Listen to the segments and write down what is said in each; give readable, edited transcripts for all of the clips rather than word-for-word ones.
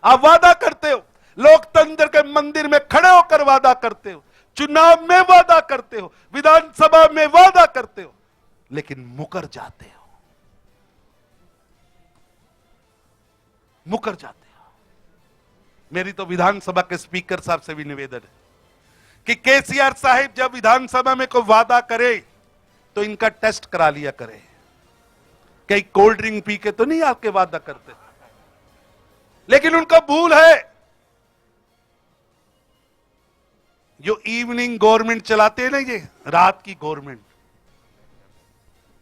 आप वादा करते हो, लोकतंत्र के मंदिर में खड़े होकर वादा करते हो, चुनाव में वादा करते हो, विधानसभा में वादा करते हो, लेकिन मुकर जाते हो, मुकर जाते हो। मेरी तो विधानसभा के स्पीकर साहब से भी निवेदन है कि केसीआर साहिब जब विधानसभा में कोई वादा करे तो इनका टेस्ट करा लिया करे, कहीं कोल्ड ड्रिंक पी के तो नहीं आपके वादा करते। लेकिन उनका भूल है, जो इवनिंग गवर्नमेंट चलाते हैं ना, ये रात की government,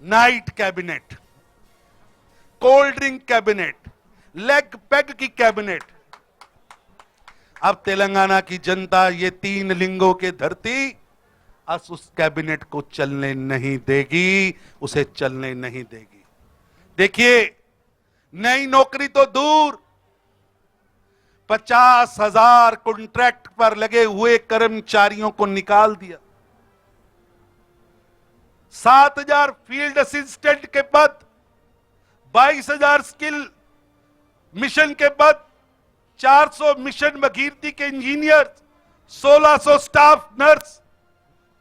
night cabinet, cold drink cabinet, leg peg की कैबिनेट। अब तेलंगाना की जनता ये 3 लिंगों के धरती अस उस कैबिनेट को चलने नहीं देगी, उसे चलने नहीं देगी। देखिए, नई नौकरी तो दूर, 50,000 कॉन्ट्रैक्ट पर लगे हुए कर्मचारियों को निकाल दिया। 7,000 फील्ड असिस्टेंट के पद, 22,000 स्किल मिशन के पद, 400 मिशन भगीरथी के इंजीनियर, 1600 स्टाफ नर्स,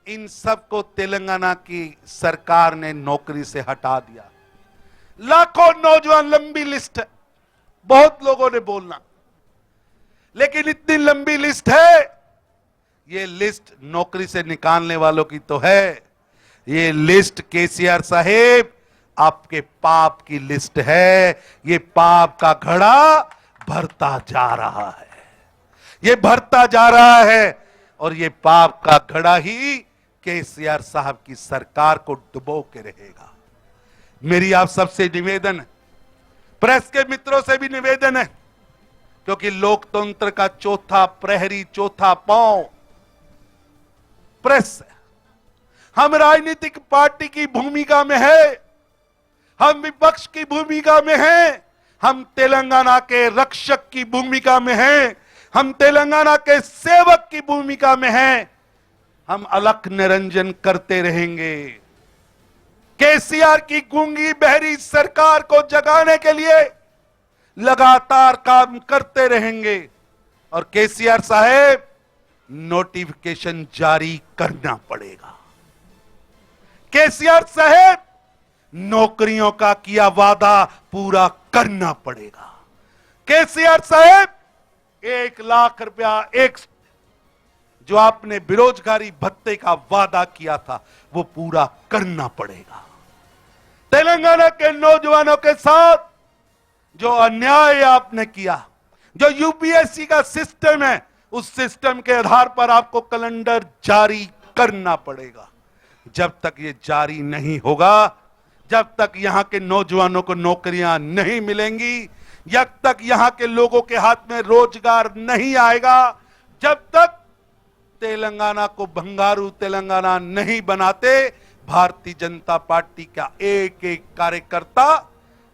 इन सबको तेलंगाना की सरकार ने नौकरी से हटा दिया। लाखों नौजवान, लंबी लिस्ट है, बहुत लोगों ने बोलना, लेकिन इतनी लंबी लिस्ट है, ये लिस्ट नौकरी से निकालने वालों की तो है, ये लिस्ट केसीआर साहेब आपके पाप की लिस्ट है। ये पाप का घड़ा भरता जा रहा है, ये भरता जा रहा है, और ये पाप का घड़ा ही केसीआर साहब की सरकार को डुबो के रहेगा। मेरी आप सबसे निवेदन है, प्रेस के मित्रों से भी निवेदन है, क्योंकि लोकतंत्र का चौथा प्रहरी, चौथा पांव प्रेस है। हम राजनीतिक पार्टी की भूमिका में है, हम विपक्ष की भूमिका में हैं, हम तेलंगाना के रक्षक की भूमिका में हैं, हम तेलंगाना के सेवक की भूमिका में हैं। हम अलख निरंजन करते रहेंगे, केसीआर की गूंगी बहरी सरकार को जगाने के लिए लगातार काम करते रहेंगे, और केसीआर साहेब नोटिफिकेशन जारी करना पड़ेगा। केसीआर साहेब नौकरियों का किया वादा पूरा करना पड़ेगा। केसीआर साहेब 1 लाख रुपया एक जो आपने बेरोजगारी भत्ते का वादा किया था वो पूरा करना पड़ेगा। तेलंगाना के नौजवानों के साथ जो अन्याय आपने किया, जो यूपीएससी का सिस्टम है, उस सिस्टम के आधार पर आपको कैलेंडर जारी करना पड़ेगा। जब तक ये जारी नहीं होगा, जब तक यहां के नौजवानों को नौकरियां नहीं मिलेंगी, जब तक यहां के लोगों के हाथ में रोजगार नहीं आएगा, जब तक तेलंगाना को भंगारू तेलंगाना नहीं बनाते, भारतीय जनता पार्टी का एक एक कार्यकर्ता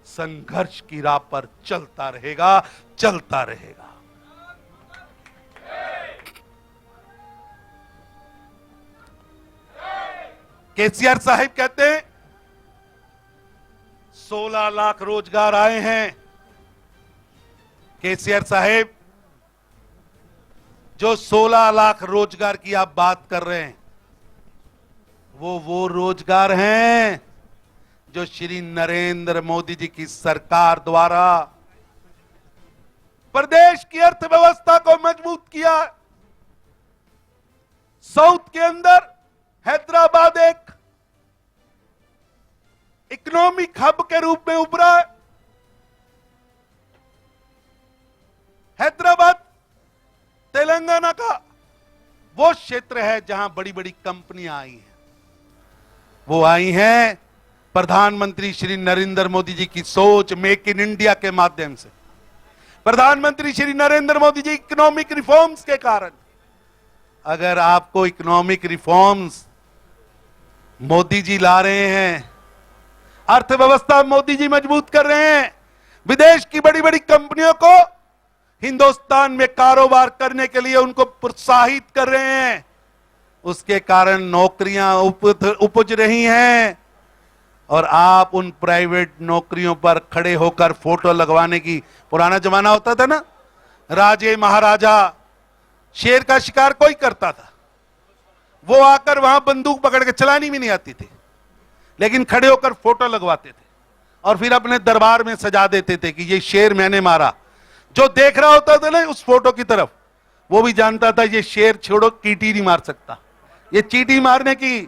संघर्ष की राह पर चलता रहेगा, चलता रहेगा। केसीआर साहिब कहते हैं 16 लाख रोजगार आए हैं। केसीआर साहिब, जो 16 लाख रोजगार की आप बात कर रहे हैं, वो रोजगार हैं जो श्री नरेंद्र मोदी जी की सरकार द्वारा प्रदेश की अर्थव्यवस्था को मजबूत किया। साउथ के अंदर हैदराबाद एक इकोनॉमिक हब के रूप में उभरा है। हैदराबाद तेलंगाना का वो क्षेत्र है जहां बड़ी बड़ी कंपनियां आई हैं। वो आई हैं प्रधानमंत्री श्री नरेंद्र मोदी जी की सोच, मेक इन इंडिया के माध्यम से, प्रधानमंत्री श्री नरेंद्र मोदी जी इकोनॉमिक रिफॉर्म्स के कारण। अगर आपको इकोनॉमिक रिफॉर्म्स मोदी जी ला रहे हैं, अर्थव्यवस्था मोदी जी मजबूत कर रहे हैं, विदेश की बड़ी बड़ी कंपनियों को हिंदुस्तान में कारोबार करने के लिए उनको प्रोत्साहित कर रहे हैं, उसके कारण नौकरियां उपज रही हैं, और आप उन प्राइवेट नौकरियों पर खड़े होकर फोटो लगवाने की, पुराना जमाना होता था ना, राजे महाराजा शेर का शिकार कोई करता था, वो आकर वहां बंदूक पकड़ के चलानी भी नहीं आती थी, लेकिन खड़े होकर फोटो लगवाते थे और फिर अपने दरबार में सजा देते थे कि ये शेर मैंने मारा। जो देख रहा होता था ना उस फोटो की तरफ, वो भी जानता था ये शेर छोड़ो चींटी नहीं मार सकता। ये चींटी मारने की,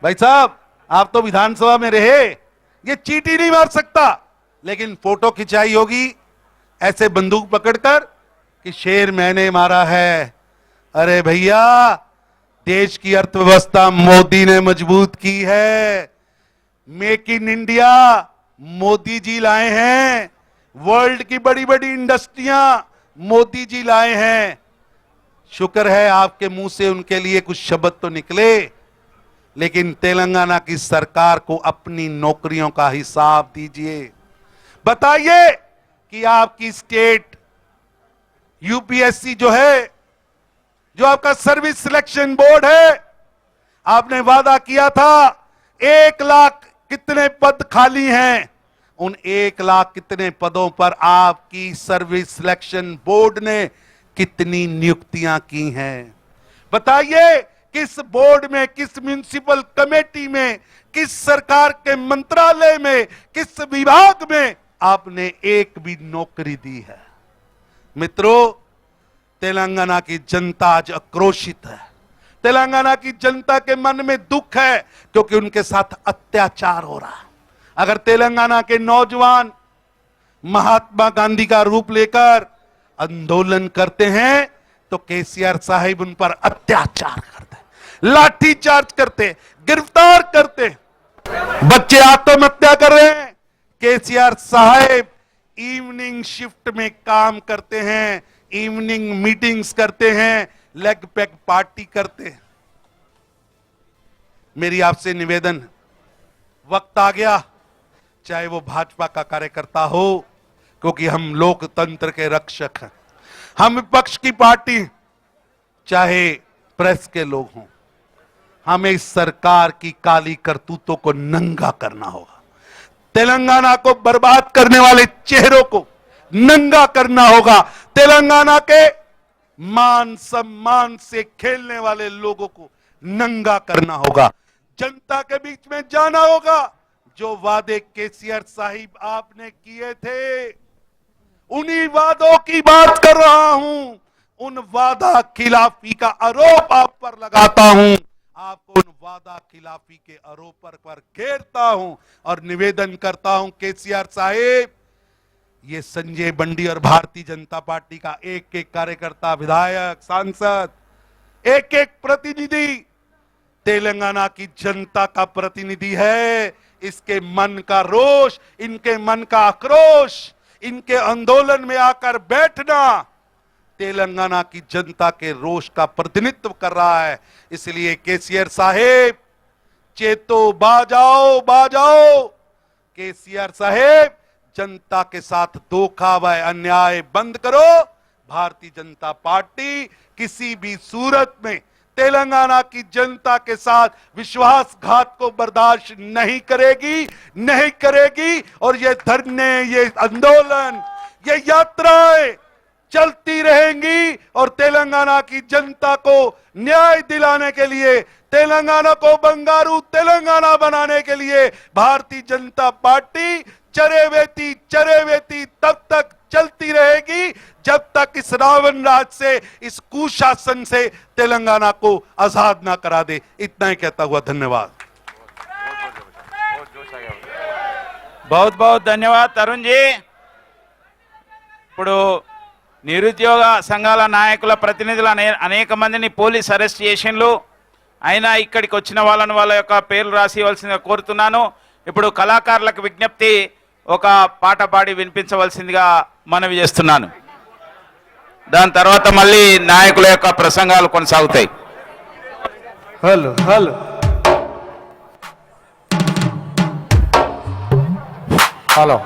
भाई साहब आप तो विधानसभा में रहे, ये चींटी नहीं मार सकता, लेकिन फोटो खिंचाई होगी ऐसे बंदूक पकड़कर कि शेर मैंने मारा है। अरे भैया, देश की अर्थव्यवस्था मोदी ने मजबूत की है। Make in India Modi ji लाए हैं, वर्ल्ड की बड़ी बड़ी इंडस्ट्रियां मोदी जी लाए हैं। शुक्र है आपके मुंह से उनके लिए कुछ शब्द तो निकले, लेकिन तेलंगाना की सरकार को अपनी नौकरियों का हिसाब दीजिए। बताइए कि आपकी स्टेट यूपीएससी जो है, जो आपका सर्विस सिलेक्शन बोर्ड है, आपने वादा किया था 1 लाख कितने पद खाली हैं, उन 1 लाख कितने पदों पर आपकी सर्विस सिलेक्शन बोर्ड ने कितनी नियुक्तियां की हैं? बताइए किस बोर्ड में, किस म्युनिसिपल कमेटी में, किस सरकार के मंत्रालय में, किस विभाग में आपने एक भी नौकरी दी है? मित्रों, तेलंगाना की जनता आज आक्रोशित है। तेलंगाना की जनता के मन में दुख है क्योंकि उनके साथ अत्याचार हो रहा है। अगर तेलंगाना के नौजवान महात्मा गांधी का रूप लेकर आंदोलन करते हैं तो केसीआर साहिब उन पर अत्याचार करते हैं, लाठीचार्ज करते हैं, गिरफ्तार करते हैं, बच्चे आत्महत्या कर रहे हैं। केसीआर साहिब इवनिंग शिफ्ट में काम करते हैं, इवनिंग मीटिंग्स करते हैं, लेग पैक पार्टी करते हैं। मेरी आपसे निवेदन, वक्त आ गया, चाहे वो भाजपा का कार्यकर्ता हो, क्योंकि हम लोकतंत्र के रक्षक हैं, हम विपक्ष की पार्टी, चाहे प्रेस के लोग हों, हमें इस सरकार की काली करतूतों को नंगा करना होगा। तेलंगाना को बर्बाद करने वाले चेहरों को नंगा करना होगा। तेलंगाना के मान सम्मान से खेलने वाले लोगों को नंगा करना होगा। जनता के बीच में जाना होगा। जो वादे केसीआर साहिब आपने किए थे, उन्हीं वादों की बात कर रहा हूं। उन वादा खिलाफी का आरोप आप पर लगाता हूं, आपको उन वादा खिलाफी के आरोप पर घेरता हूं और निवेदन करता हूं केसीआर साहिब, ये संजय बंडी और भारतीय जनता पार्टी का एक एक कार्यकर्ता, विधायक, सांसद, एक एक प्रतिनिधि तेलंगाना की जनता का प्रतिनिधि है। इसके मन का रोष, इनके मन का आक्रोश, इनके आंदोलन में आकर बैठना तेलंगाना की जनता के रोष का प्रतिनिधित्व कर रहा है। इसलिए केसीआर साहेब, चेतो, बाजाओ बाजाओ। केसीआर साहेब, जनता के साथ धोखा व अन्याय बंद करो। भारतीय जनता पार्टी किसी भी सूरत में तेलंगाना की जनता के साथ विश्वासघात को बर्दाश्त नहीं करेगी, नहीं करेगी। और ये धरने, ये आंदोलन, ये यात्राएं चलती रहेंगी और तेलंगाना की जनता को न्याय दिलाने के लिए, तेलंगाना को बंगारू तेलंगाना बनाने के लिए भारतीय जनता पार्टी चरेवेती चरेवेती तब तक चलती रहेगी जब तक इस रावण राज से, इस कुशासन से तेलंगाना को आजाद ना करा दे। इतना ही कहता हुआ धन्यवाद। बहुत बहुत धन्यवाद तरुण जी। ఇప్పుడు నిరుద్యోగ సంఘాల నాయకుల ప్రతినిధులు అనేక మందిని పోలీస్ అరెస్ట్ చేసిండ్రు. అయినా ఇక్కడికి వచ్చిన వాళ్ళ యొక్క పేర్లు రాసి ఇవ్వాల్సిందిగా కోరుతున్నాను. ఇప్పుడు కళాకారులకు విజ్ఞప్తి, ఒక పాట పాడి వినిపించవలసిందిగా మనవి చేస్తున్నాను. దాని తర్వాత మళ్ళీ నాయకుల యొక్క ప్రసంగాలు కొనసాగుతాయి. Hello hello hello